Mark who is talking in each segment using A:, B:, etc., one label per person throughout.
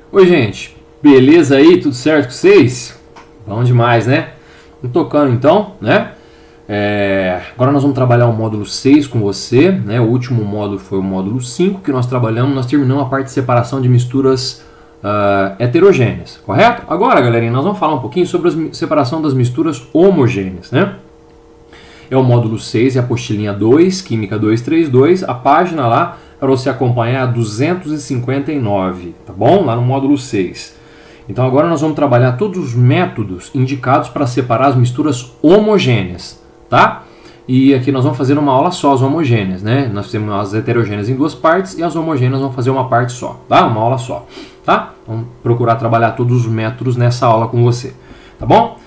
A: Oi, gente, beleza aí? Tudo certo com vocês? Bom demais, né? Vamos tocando então, né? Agora nós vamos trabalhar o módulo 6 com você, né? O último módulo foi o módulo 5 que nós trabalhamos, nós terminamos a parte de separação de misturas heterogêneas, correto? Agora, galerinha, nós vamos falar um pouquinho sobre a separação das misturas homogêneas, né? É o módulo 6, é a apostilinha 2, Química 232, a página lá para você acompanhar 259, tá bom? Lá no módulo 6. Então agora nós vamos trabalhar todos os métodos indicados para separar as misturas homogêneas, tá? E aqui nós vamos fazer uma aula só as homogêneas, né? Nós temos as heterogêneas em duas partes e as homogêneas vamos fazer uma parte só, tá? Uma aula só, tá? Vamos procurar trabalhar todos os métodos nessa aula com você, tá bom?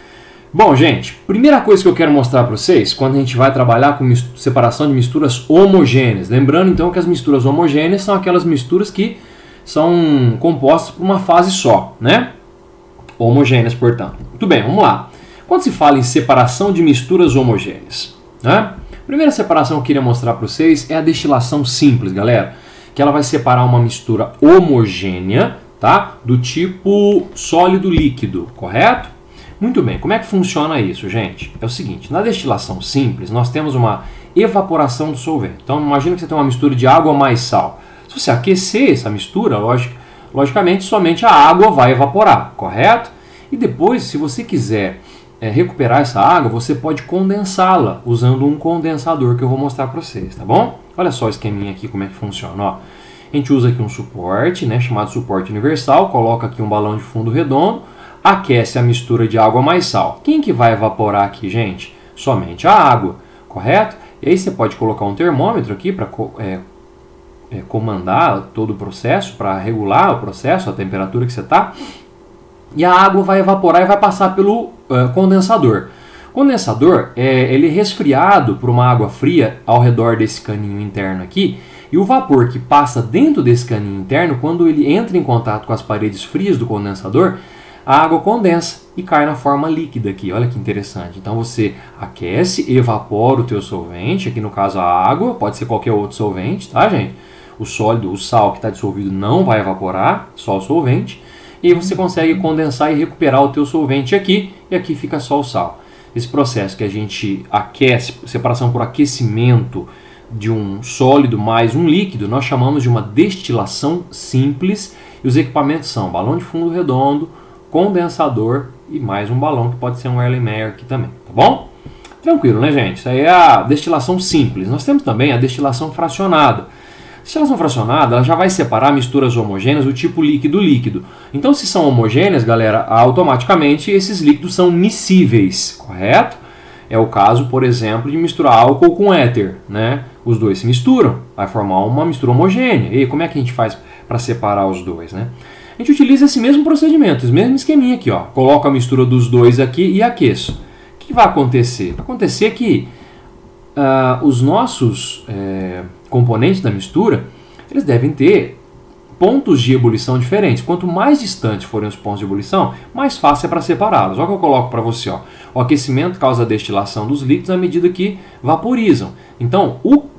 A: Bom, gente, primeira coisa que eu quero mostrar para vocês, quando a gente vai trabalhar com separação de misturas homogêneas, lembrando então que as misturas homogêneas são aquelas misturas que são compostas por uma fase só, né? Homogêneas, portanto. Muito bem, vamos lá. Quando se fala em separação de misturas homogêneas, né? A primeira separação que eu queria mostrar para vocês é a destilação simples, galera, que ela vai separar uma mistura homogênea, tá? Do tipo sólido-líquido, correto? Muito bem, como é que funciona isso, gente? É o seguinte, na destilação simples, nós temos uma evaporação do solvente. Então, imagina que você tem uma mistura de água mais sal. Se você aquecer essa mistura, logicamente, somente a água vai evaporar, correto? E depois, se você quiser recuperar essa água, você pode condensá-la usando um condensador que eu vou mostrar para vocês, tá bom? Olha só o esqueminha aqui, como é que funciona, ó. A gente usa aqui um suporte, né, chamado suporte universal, coloca aqui um balão de fundo redondo, aquece a mistura de água mais sal. Quem que vai evaporar aqui, gente? Somente a água, correto? E aí você pode colocar um termômetro aqui para comandar todo o processo, para regular o processo, a temperatura que você está. E a água vai evaporar e vai passar pelo condensador. O condensador, ele é resfriado por uma água fria ao redor desse caninho interno aqui. E o vapor que passa dentro desse caninho interno, quando ele entra em contato com as paredes frias do condensador, a água condensa e cai na forma líquida aqui, olha que interessante. Então você aquece, evapora o teu solvente, aqui no caso a água, pode ser qualquer outro solvente, tá, gente? O sólido, o sal que está dissolvido não vai evaporar, só o solvente. E aí você consegue condensar e recuperar o teu solvente aqui, e aqui fica só o sal. Esse processo que a gente aquece, separação por aquecimento de um sólido mais um líquido, nós chamamos de uma destilação simples. E os equipamentos são balão de fundo redondo, condensador e mais um balão que pode ser um Erlenmeyer aqui também, tá bom? Tranquilo, né, gente? Isso aí é a destilação simples. Nós temos também a destilação fracionada. A destilação fracionada, ela já vai separar misturas homogêneas do tipo líquido-líquido. Então, se são homogêneas, galera, automaticamente esses líquidos são miscíveis, correto? É o caso, por exemplo, de misturar álcool com éter, né? Os dois se misturam, vai formar uma mistura homogênea. E como é que a gente faz para separar os dois, né? A gente utiliza esse mesmo procedimento, esse mesmo esqueminha aqui, ó. Coloco a mistura dos dois aqui e aqueço. O que vai acontecer? Vai acontecer que os nossos componentes da mistura, eles devem ter pontos de ebulição diferentes. Quanto mais distantes forem os pontos de ebulição, mais fácil é para separá-los. Olha o que eu coloco para você, ó. O aquecimento causa a destilação dos líquidos à medida que vaporizam. Então, o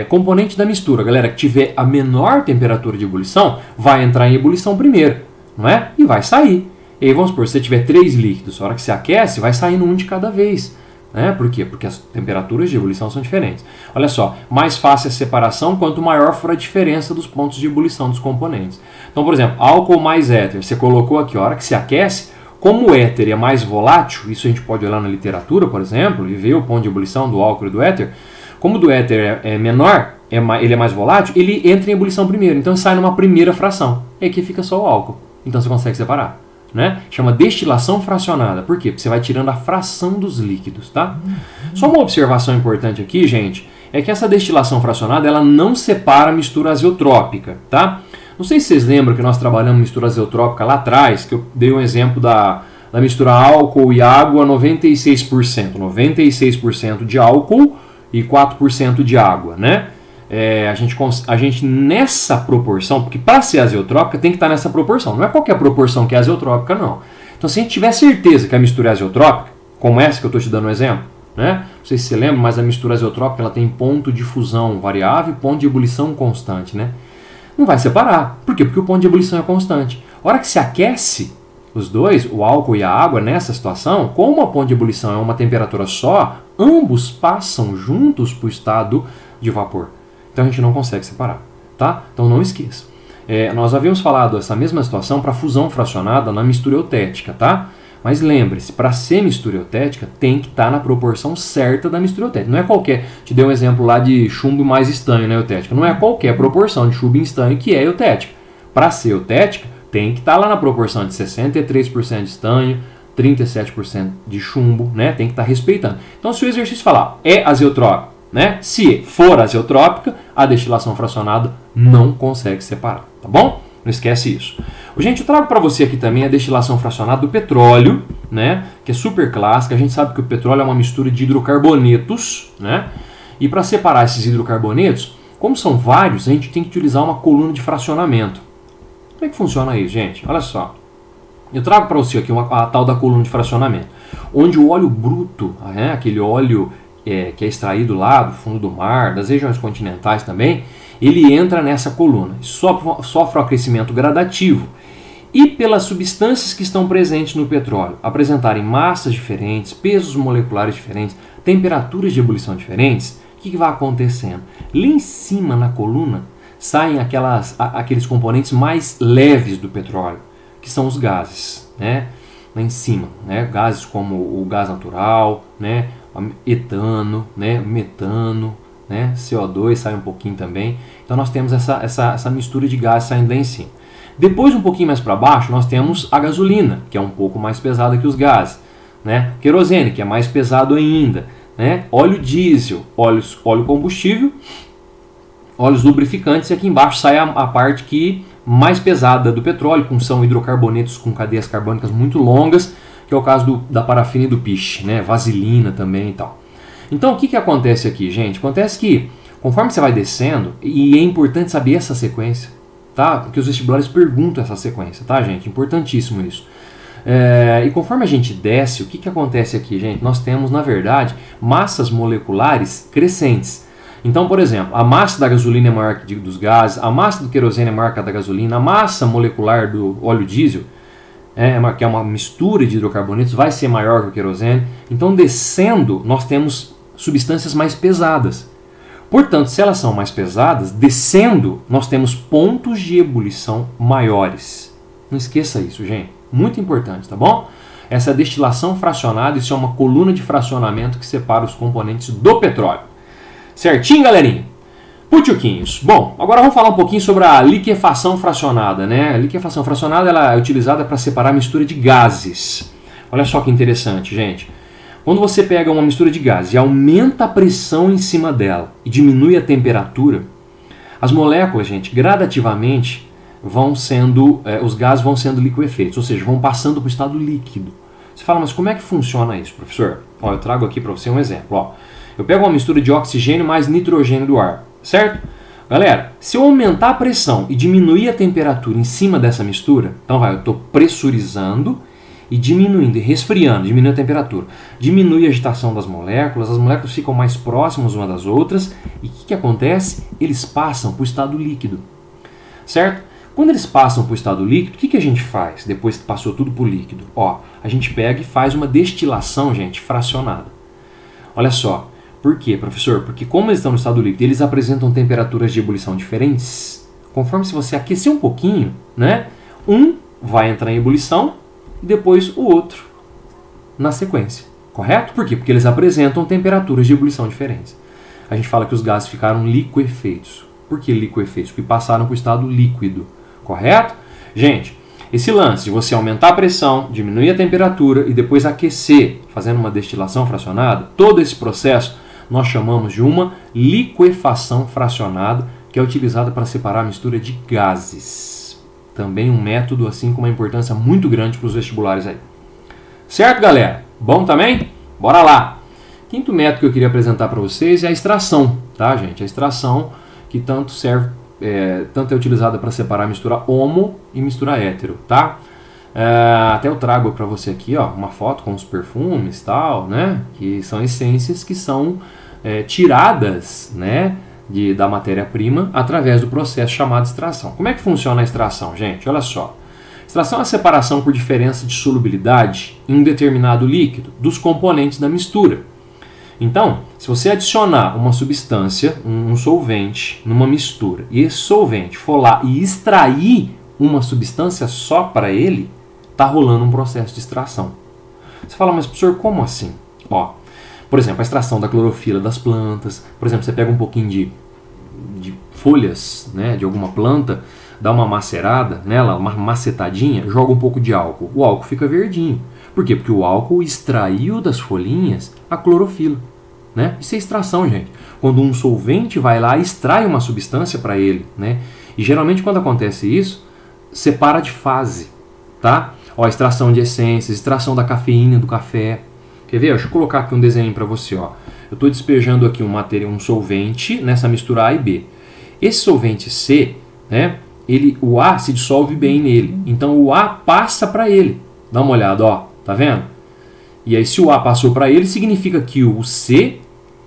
A: componente da mistura, galera, que tiver a menor temperatura de ebulição, vai entrar em ebulição primeiro, não é? E vai sair. E aí, vamos supor, se você tiver 3 líquidos, a hora que você aquece, vai saindo um de cada vez. Né? Por quê? Porque as temperaturas de ebulição são diferentes. Olha só, mais fácil a separação quanto maior for a diferença dos pontos de ebulição dos componentes. Então, por exemplo, álcool mais éter, você colocou aqui, a hora que se aquece, como o éter é mais volátil, isso a gente pode olhar na literatura, por exemplo, e ver o ponto de ebulição do álcool e do éter. Como o do éter é menor, ele é mais volátil, ele entra em ebulição primeiro, então sai numa primeira fração. E aqui fica só o álcool. Então você consegue separar. Né? Chama destilação fracionada. Por quê? Porque você vai tirando a fração dos líquidos, tá? Só uma observação importante aqui, gente, é que essa destilação fracionada, ela não separa a mistura azeotrópica, tá? Não sei se vocês lembram que nós trabalhamos mistura azeotrópica lá atrás, que eu dei um exemplo da mistura álcool e água 96%. 96% de álcool e 4% de água, né? A gente nessa proporção, porque para ser azeotrópica tem que estar nessa proporção, não é qualquer proporção que é azeotrópica, não. Então, se a gente tiver certeza que a mistura é azeotrópica, como essa que eu estou te dando um exemplo, né? Não sei se você lembra, mas a mistura azeotrópica ela tem ponto de fusão variável e ponto de ebulição constante, né? não vai separar. Por quê? Porque o ponto de ebulição é constante. A hora que se aquece os dois, o álcool e a água, nessa situação, como a ponto de ebulição é uma temperatura só, ambos passam juntos para o estado de vapor. Então a gente não consegue separar, tá? Então não esqueça. Nós havíamos falado essa mesma situação para fusão fracionada na mistura eutética, tá? Mas lembre-se, para ser mistura eutética, tem que estar na proporção certa da mistura eutética. Não é qualquer... Te dei um exemplo lá de chumbo mais estanho na eutética. Não é qualquer proporção de chumbo em estanho que é eutética. Para ser eutética, tem que estar lá na proporção de 63% de estanho, 37% de chumbo, né? Tem que estar respeitando. Então, se o exercício falar é azeotrópico, né? Se for azeotrópica, a destilação fracionada não consegue separar, tá bom? Não esquece isso. Gente, eu trago para você aqui também a destilação fracionada do petróleo, né? Que é super clássica. A gente sabe que o petróleo é uma mistura de hidrocarbonetos, né? E para separar esses hidrocarbonetos, como são vários, a gente tem que utilizar uma coluna de fracionamento. Como é que funciona isso, gente? Olha só. Eu trago para você aqui a tal da coluna de fracionamento, onde o óleo bruto, né? Aquele óleo que é extraído lá do fundo do mar, das regiões continentais também, ele entra nessa coluna, sofre um aquecimento gradativo e pelas substâncias que estão presentes no petróleo apresentarem massas diferentes, pesos moleculares diferentes, temperaturas de ebulição diferentes, o que vai acontecendo? Lá em cima na coluna saem aqueles componentes mais leves do petróleo, que são os gases, né? Lá em cima, né? Gases como o gás natural, né? Etano, né? Metano, né? CO2 sai um pouquinho também. Então nós temos essa mistura de gases saindo lá em cima. Depois, um pouquinho mais para baixo, nós temos a gasolina, que é um pouco mais pesada que os gases, né? Querosene, que é mais pesado ainda, né? Óleo diesel, óleo combustível, óleos lubrificantes, e aqui embaixo sai a parte mais pesada do petróleo, que são hidrocarbonetos com cadeias carbônicas muito longas, que é o caso da parafina e do piche, né? Vaselina também e tal. Então, o que acontece aqui, gente? Acontece que, conforme você vai descendo, e é importante saber essa sequência, tá? Porque os vestibulares perguntam essa sequência, tá, gente? Importantíssimo isso. E conforme a gente desce, o que acontece aqui, gente? Nós temos, na verdade, massas moleculares crescentes. Então, por exemplo, a massa da gasolina é maior que dos gases, a massa do querosene é maior que a da gasolina, a massa molecular do óleo diesel, que é uma mistura de hidrocarbonetos, vai ser maior que o querosene. Então, descendo, nós temos substâncias mais pesadas. Portanto, se elas são mais pesadas, descendo, nós temos pontos de ebulição maiores. Não esqueça isso, gente. Muito importante, tá bom? Essa é a destilação fracionada, isso é uma coluna de fracionamento que separa os componentes do petróleo. Certinho, galerinha? Putchuquinhos. Bom, agora vamos falar um pouquinho sobre a liquefação fracionada, né? A liquefação fracionada ela é utilizada para separar a mistura de gases. Olha só que interessante, gente. Quando você pega uma mistura de gases e aumenta a pressão em cima dela e diminui a temperatura, as moléculas, gente, gradativamente os gases vão sendo liquefeitos, ou seja, vão passando para o estado líquido. Você fala, mas como é que funciona isso, professor? Ó, eu trago aqui para você um exemplo. Ó, eu pego uma mistura de oxigênio mais nitrogênio do ar, certo? Galera, se eu aumentar a pressão e diminuir a temperatura em cima dessa mistura, então eu estou pressurizando e diminuindo, resfriando, diminuindo a temperatura. Diminui a agitação das moléculas, as moléculas ficam mais próximas umas das outras e o que acontece? Eles passam para o estado líquido, certo? Quando eles passam para o estado líquido, o que a gente faz depois que passou tudo para o líquido? Ó, a gente pega e faz uma destilação, gente, fracionada. Olha só, por quê, professor? Porque como eles estão no estado líquido, eles apresentam temperaturas de ebulição diferentes. Conforme se você aquecer um pouquinho, né? Um vai entrar em ebulição e depois o outro na sequência, correto? Por quê? Porque eles apresentam temperaturas de ebulição diferentes. A gente fala que os gases ficaram liquefeitos. Por que liquefeitos? Porque passaram para o estado líquido, correto? Gente, esse lance de você aumentar a pressão, diminuir a temperatura e depois aquecer, fazendo uma destilação fracionada, todo esse processo nós chamamos de uma liquefação fracionada, que é utilizada para separar a mistura de gases. Também um método assim com uma importância muito grande para os vestibulares aí. Certo, galera? Bom também? Bora lá! Quinto método que eu queria apresentar para vocês é a extração, tá, gente? A extração que tanto é utilizada para separar a mistura homo e mistura hétero, tá? Até eu trago para você aqui, ó, uma foto com os perfumes, tal, né? Que são essências que são tiradas, né? da matéria-prima através do processo chamado extração. Como é que funciona a extração, gente? Olha só. Extração é a separação por diferença de solubilidade em um determinado líquido dos componentes da mistura. Então, se você adicionar uma substância, um solvente, numa mistura, e esse solvente for lá e extrair uma substância só para ele, está rolando um processo de extração. Você fala, mas professor, como assim? Ó, por exemplo, a extração da clorofila das plantas. Por exemplo, você pega um pouquinho de folhas, né, de alguma planta, dá uma macerada nela, uma macetadinha, joga um pouco de álcool. O álcool fica verdinho. Por quê? Porque o álcool extraiu das folhinhas a clorofila. Né? Isso é extração, gente. Quando um solvente vai lá e extrai uma substância para ele. Né? E geralmente quando acontece isso, separa de fase. Tá? Ó, extração de essências, extração da cafeína do café. Quer ver? Deixa eu colocar aqui um desenho para você. Ó. Eu estou despejando aqui um solvente nessa mistura A e B. Esse solvente C, né, o A se dissolve bem nele. Então o A passa para ele. Dá uma olhada, ó, tá vendo? E aí se o A passou para ele, significa que o C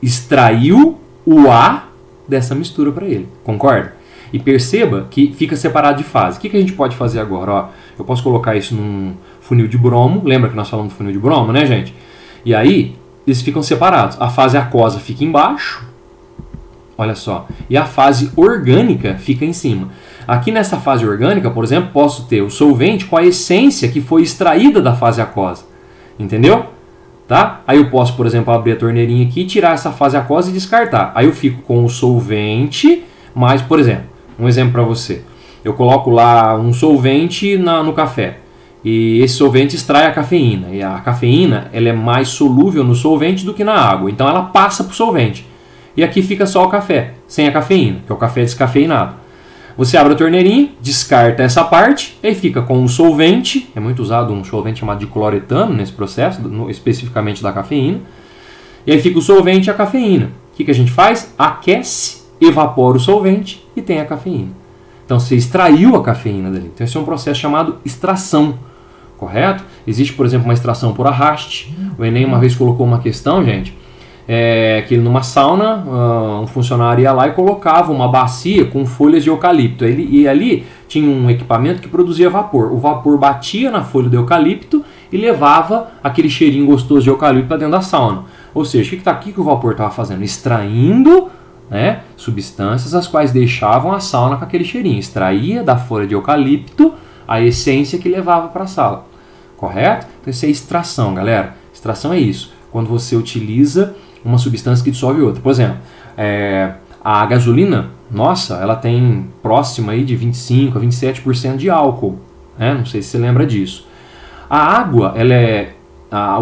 A: extraiu o A dessa mistura para ele. Concorda? E perceba que fica separado de fase. O que a gente pode fazer agora? Ó, eu posso colocar isso num funil de bromo. Lembra que nós falamos do funil de bromo, né, gente? E aí, eles ficam separados. A fase aquosa fica embaixo. Olha só. E a fase orgânica fica em cima. Aqui nessa fase orgânica, por exemplo, posso ter o solvente com a essência que foi extraída da fase aquosa. Entendeu? Tá? Aí eu posso, por exemplo, abrir a torneirinha aqui, tirar essa fase aquosa e descartar. Aí eu fico com o solvente, mais, por exemplo, um exemplo para você. Eu coloco lá um solvente no café. E esse solvente extrai a cafeína. E a cafeína ela é mais solúvel no solvente do que na água. Então ela passa para o solvente. E aqui fica só o café, sem a cafeína, que é o café descafeinado. Você abre a torneirinha, descarta essa parte, e aí fica com um solvente. É muito usado um solvente chamado de cloretano nesse processo, especificamente da cafeína. E aí fica o solvente e a cafeína. O que a gente faz? Aquece, evapora o solvente e tem a cafeína. Então você extraiu a cafeína dali. Então esse é um processo chamado extração. Correto? Existe, por exemplo, uma extração por arraste. O Enem uma vez colocou uma questão, gente, que numa sauna, um funcionário ia lá e colocava uma bacia com folhas de eucalipto. E ali tinha um equipamento que produzia vapor. O vapor batia na folha do eucalipto e levava aquele cheirinho gostoso de eucalipto para dentro da sauna. Ou seja, o que o vapor estava fazendo? Extraindo, né, substâncias as quais deixavam a sauna com aquele cheirinho. Extraía da folha de eucalipto a essência que levava para a sala. Correto? Então isso é extração, galera. Extração é isso. Quando você utiliza uma substância que dissolve outra. Por exemplo, a gasolina, nossa, ela tem próxima aí de 25% a 27% de álcool. Né? Não sei se você lembra disso. A água,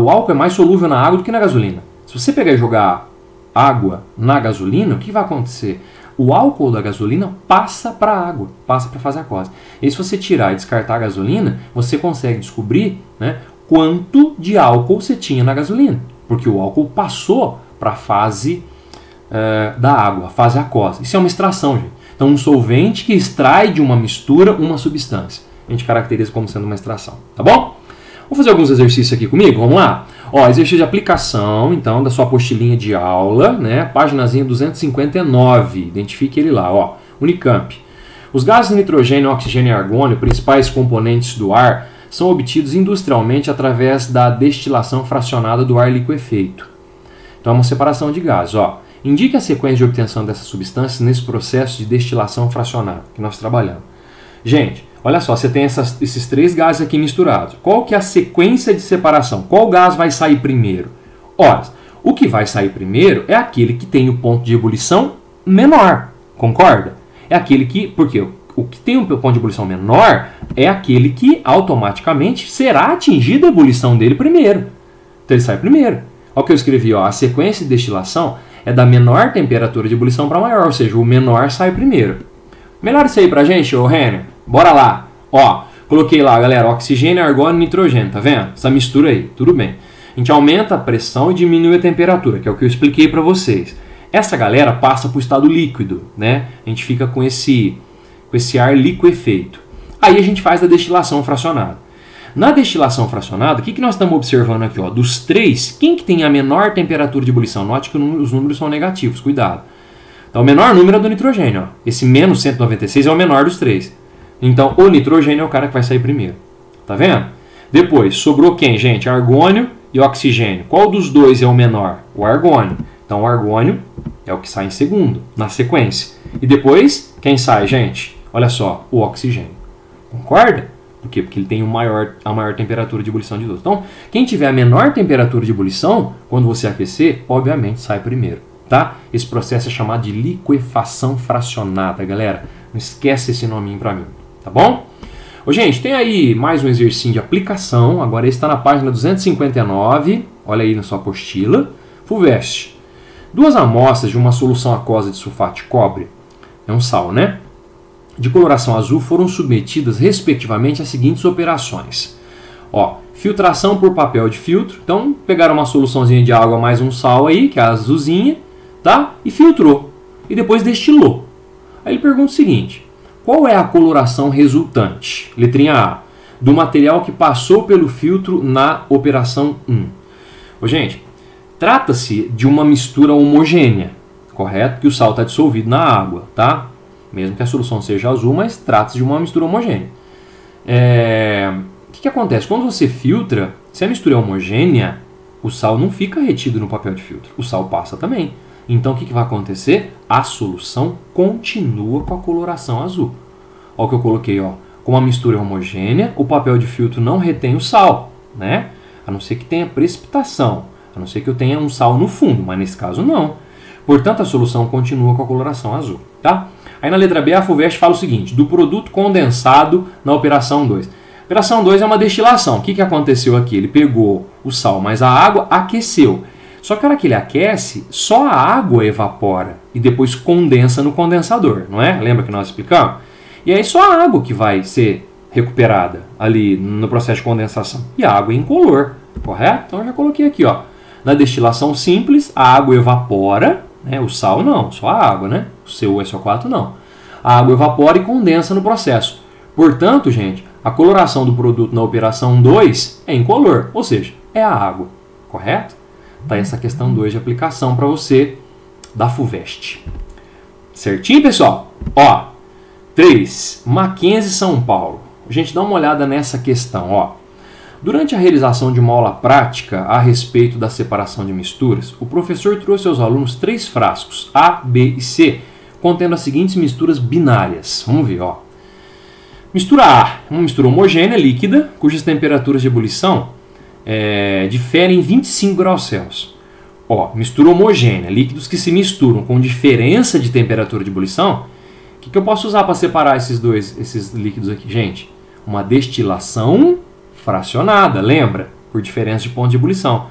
A: o álcool é mais solúvel na água do que na gasolina. Se você pegar e jogar água na gasolina, o que vai acontecer? O álcool da gasolina passa para a água, passa para a fase aquosa. E se você tirar e descartar a gasolina, você consegue descobrir, né, quanto de álcool você tinha na gasolina. Porque o álcool passou para a fase da água, a fase aquosa. Isso é uma extração, gente. Então, um solvente que extrai de uma mistura uma substância. A gente caracteriza como sendo uma extração. Tá bom? Vou fazer alguns exercícios aqui comigo, vamos lá? Ó, exercício de aplicação, então, da sua apostilinha de aula, né? Páginazinha 259, identifique ele lá, ó. Unicamp. Os gases nitrogênio, oxigênio e argônio, principais componentes do ar, são obtidos industrialmente através da destilação fracionada do ar liquefeito. Então, é uma separação de gases, ó. Indique a sequência de obtenção dessas substâncias nesse processo de destilação fracionada que nós trabalhamos. Gente, olha só, você tem esses três gases aqui misturados. Qual que é a sequência de separação? Qual gás vai sair primeiro? Ora, o que vai sair primeiro é aquele que tem o ponto de ebulição menor. Concorda? É aquele que... Porque o que tem um ponto de ebulição menor é aquele que automaticamente será atingida a ebulição dele primeiro. Então ele sai primeiro. Olha o que eu escrevi, ó. A sequência de destilação é da menor temperatura de ebulição para maior, ou seja, o menor sai primeiro. Melhor isso aí pra gente, ô Renner? Bora lá. Ó, coloquei lá, galera, oxigênio, argônio e nitrogênio, tá vendo? Essa mistura aí, tudo bem. A gente aumenta a pressão e diminui a temperatura, que é o que eu expliquei pra vocês. Essa galera passa pro estado líquido, né? A gente fica com esse ar liquefeito. Aí a gente faz a destilação fracionada. Na destilação fracionada, o que nós estamos observando aqui? Ó? Dos três, quem que tem a menor temperatura de ebulição? Note que os números são negativos, cuidado. Então o menor número é do nitrogênio. Ó. Esse menos 196 é o menor dos três. Então o nitrogênio é o cara que vai sair primeiro. Tá vendo? Depois, sobrou quem, gente? Argônio e oxigênio. Qual dos dois é o menor? O argônio. Então o argônio é o que sai em segundo, na sequência. E depois, quem sai, gente? Olha só, o oxigênio. Concorda? Por quê? Porque ele tem a maior temperatura de ebulição de todos. Então, quem tiver a menor temperatura de ebulição, quando você aquecer, obviamente sai primeiro. Tá? Esse processo é chamado de liquefação fracionada, galera. Não esquece esse nominho para mim, tá bom? Ô, gente, tem aí mais um exercício de aplicação. Agora esse está na página 259. Olha aí na sua apostila. FUVEST. 2 amostras de uma solução aquosa de sulfato de cobre, é um sal, né? De coloração azul foram submetidas, respectivamente, às seguintes operações. Ó, filtração por papel de filtro. Então, pegaram uma soluçãozinha de água mais um sal aí, que é a azulzinha, tá? E filtrou. E depois destilou. Aí ele pergunta o seguinte: qual é a coloração resultante? Letrinha A. Do material que passou pelo filtro na operação 1. Ô, gente, trata-se de uma mistura homogênea, correto? Que o sal está dissolvido na água, tá? Mesmo que a solução seja azul, mas trata-se de uma mistura homogênea. O que acontece? Quando você filtra, se a mistura é homogênea, o sal não fica retido no papel de filtro. O sal passa também. Então o que vai acontecer? A solução continua com a coloração azul. Olha o que eu coloquei, ó. Como a mistura é homogênea, o papel de filtro não retém o sal, né? A não ser que tenha precipitação, a não ser que eu tenha um sal no fundo, mas nesse caso não. Portanto, a solução continua com a coloração azul, tá? Aí na letra B, a FUVEST fala o seguinte: do produto condensado na operação 2. Operação 2 é uma destilação. O que aconteceu aqui? Ele pegou o sal mais a água, aqueceu. Só que na hora que ele aquece, só a água evapora e depois condensa no condensador, não é? Lembra que nós explicamos? E aí só a água que vai ser recuperada ali no processo de condensação. E a água é incolor, correto? Então eu já coloquei aqui, ó. Na destilação simples, a água evapora, né? O sal não, só a água, né? O SO4 não. A água evapora e condensa no processo. Portanto, gente, a coloração do produto na operação 2 é incolor, ou seja, é a água, correto? Tá essa questão 2 de aplicação para você da FUVEST. Certinho, pessoal? Ó, 3. Mackenzie, São Paulo. A gente dá uma olhada nessa questão, ó. Durante a realização de uma aula prática a respeito da separação de misturas, o professor trouxe aos alunos 3 frascos, A, B e C, contendo as seguintes misturas binárias. Vamos ver, ó. Mistura A, uma mistura homogênea, líquida, cujas temperaturas de ebulição diferem em 25 graus Celsius. Ó, mistura homogênea, líquidos que se misturam com diferença de temperatura de ebulição. O que eu posso usar para separar esses líquidos aqui, gente? Uma destilação fracionada, lembra? Por diferença de ponto de ebulição.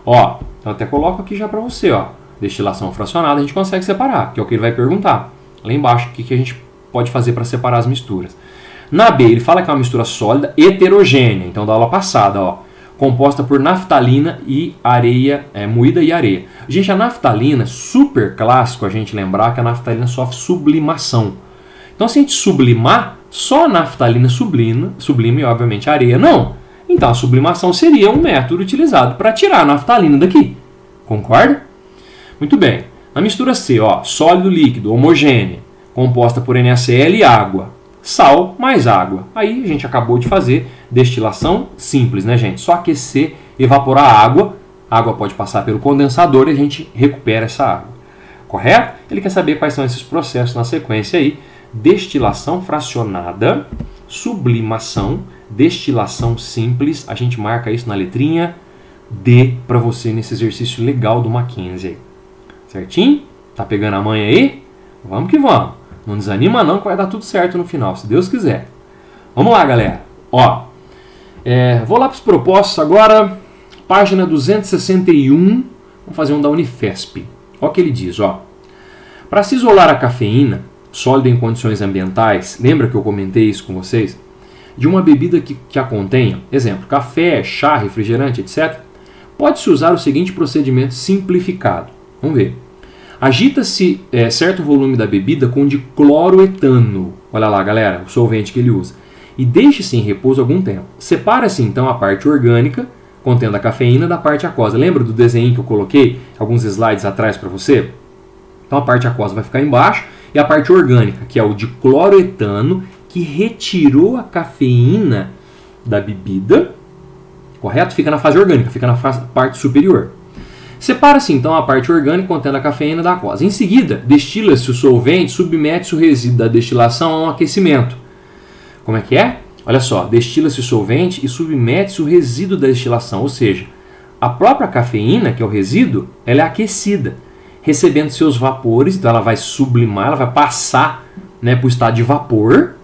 A: Ó, eu até coloco aqui já para você, ó. Destilação fracionada a gente consegue separar, que é o que ele vai perguntar. Lá embaixo, o que a gente pode fazer para separar as misturas. Na B, ele fala que é uma mistura sólida heterogênea, então da aula passada, ó. Composta por naftalina e areia, moída e areia. Gente, a naftalina, super clássico a gente lembrar que a naftalina sofre sublimação. Então, se a gente sublimar, só a naftalina sublima e, obviamente, a areia não. Então, a sublimação seria um método utilizado para tirar a naftalina daqui. Concorda? Muito bem. Na mistura C, ó, sólido líquido, homogênea, composta por NaCl e água. Sal mais água. Aí a gente acabou de fazer destilação simples, né, gente? Só aquecer, evaporar a água. A água pode passar pelo condensador e a gente recupera essa água. Correto? Ele quer saber quais são esses processos na sequência aí. Destilação fracionada, sublimação, destilação simples. A gente marca isso na letrinha D para você nesse exercício legal do Mackenzie. Certinho? Tá pegando a manha aí? Vamos que vamos. Não desanima não que vai dar tudo certo no final, se Deus quiser. Vamos lá, galera. Ó, vou lá para os propostos agora. Página 261. Vamos fazer um da Unifesp. Olha o que ele diz, ó. Para se isolar a cafeína, sólida em condições ambientais, lembra que eu comentei isso com vocês? De uma bebida que a contenha, exemplo, café, chá, refrigerante, etc., pode-se usar o seguinte procedimento simplificado. Vamos ver. Agita-se certo volume da bebida com dicloroetano. Olha lá, galera, o solvente que ele usa. E deixe-se em repouso algum tempo. Separa-se então a parte orgânica, contendo a cafeína, da parte aquosa. Lembra do desenho que eu coloquei alguns slides atrás para você? Então a parte aquosa vai ficar embaixo e a parte orgânica, que é o dicloroetano, que retirou a cafeína da bebida, correto? Fica na fase orgânica, fica na parte superior. Separa-se então a parte orgânica contendo a cafeína da aquosa. Em seguida, destila-se o solvente, submete-se o resíduo da destilação a um aquecimento. Como é que é? Olha só, destila-se o solvente e submete-se o resíduo da destilação, ou seja, a própria cafeína, que é o resíduo, ela é aquecida, recebendo seus vapores, então ela vai sublimar, ela vai passar, né, para o estado de vapor.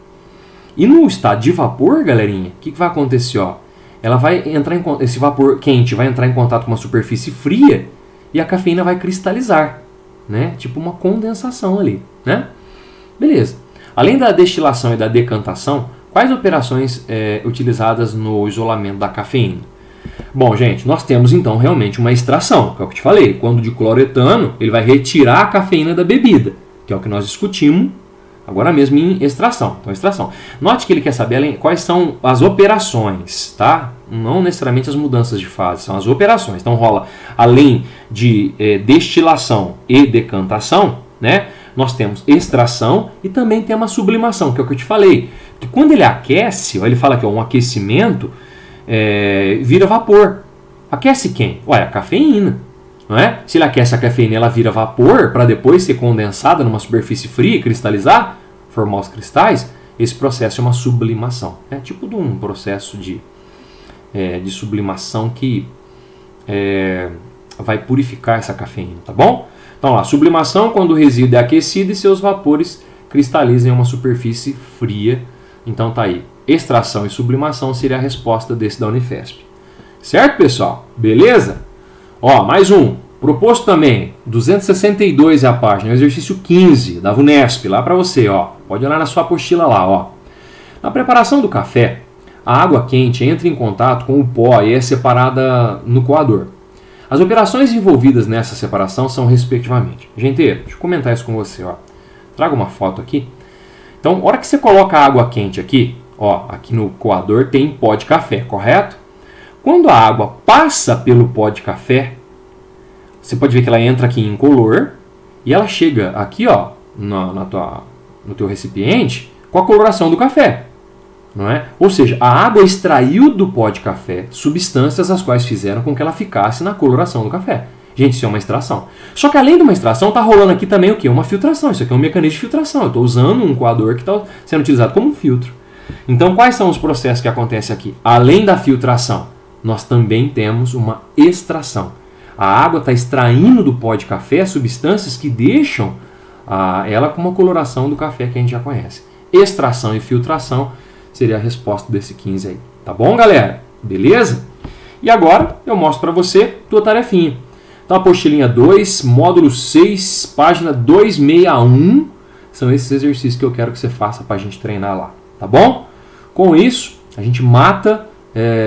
A: E no estado de vapor, galerinha, o que vai acontecer? Ó? Ela vai entrar esse vapor quente vai entrar em contato com uma superfície fria e a cafeína vai cristalizar, né? Tipo uma condensação ali, né? Beleza. Além da destilação e da decantação, quais operações utilizadas no isolamento da cafeína? Bom, gente, nós temos então realmente uma extração, que é o que eu te falei. Quando o dicloroetano, ele vai retirar a cafeína da bebida, que é o que nós discutimos agora mesmo em extração. Então, extração. Note que ele quer saber quais são as operações, tá? Não necessariamente as mudanças de fase, são as operações. Então, rola, além de destilação e decantação, né? Nós temos extração e também tem uma sublimação, que é o que eu te falei. Que quando ele aquece, ó, ele fala que é um aquecimento, vira vapor. Aquece quem? Ué, a cafeína. Não é? Se ele aquece a cafeína, ela vira vapor para depois ser condensada numa superfície fria e cristalizar, formar os cristais. Esse processo é uma sublimação. É tipo de um processo de sublimação que vai purificar essa cafeína, tá bom? Então, lá, sublimação quando o resíduo é aquecido e seus vapores cristalizam em uma superfície fria. Então tá aí. Extração e sublimação seria a resposta desse da Unifesp. Certo, pessoal? Beleza? Ó, mais um. Proposto também, 262 é a página, o exercício 15 da VUNESP, lá para você, ó. Pode olhar na sua apostila lá, ó. Na preparação do café, a água quente entra em contato com o pó e é separada no coador. As operações envolvidas nessa separação são respectivamente. Gente, deixa eu comentar isso com você, ó. Traga uma foto aqui. Então, a hora que você coloca a água quente aqui, ó, aqui no coador tem pó de café, correto? Quando a água passa pelo pó de café, você pode ver que ela entra aqui em incolor e ela chega aqui, ó, no teu recipiente com a coloração do café, não é? Ou seja, a água extraiu do pó de café substâncias as quais fizeram com que ela ficasse na coloração do café. Gente, isso é uma extração. Só que além de uma extração, está rolando aqui também o quê? Uma filtração. Isso aqui é um mecanismo de filtração. Eu estou usando um coador que está sendo utilizado como um filtro. Então, quais são os processos que acontecem aqui? Além da filtração, nós também temos uma extração. A água está extraindo do pó de café substâncias que deixam ela com uma coloração do café que a gente já conhece. Extração e filtração seria a resposta desse 15 aí. Tá bom, galera? Beleza? E agora eu mostro para você tua tarefinha. Então, apostilinha 2, módulo 6, página 261. São esses exercícios que eu quero que você faça para a gente treinar lá. Tá bom? Com isso, a gente mata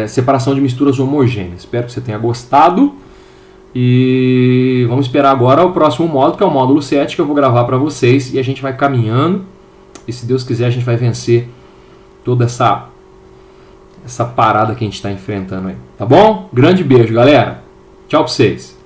A: separação de misturas homogêneas. Espero que você tenha gostado. E vamos esperar agora o próximo módulo, que é o módulo 7, que eu vou gravar para vocês. E a gente vai caminhando. E se Deus quiser, a gente vai vencer toda essa parada que a gente está enfrentando aí. Tá bom? Grande beijo, galera. Tchau para vocês.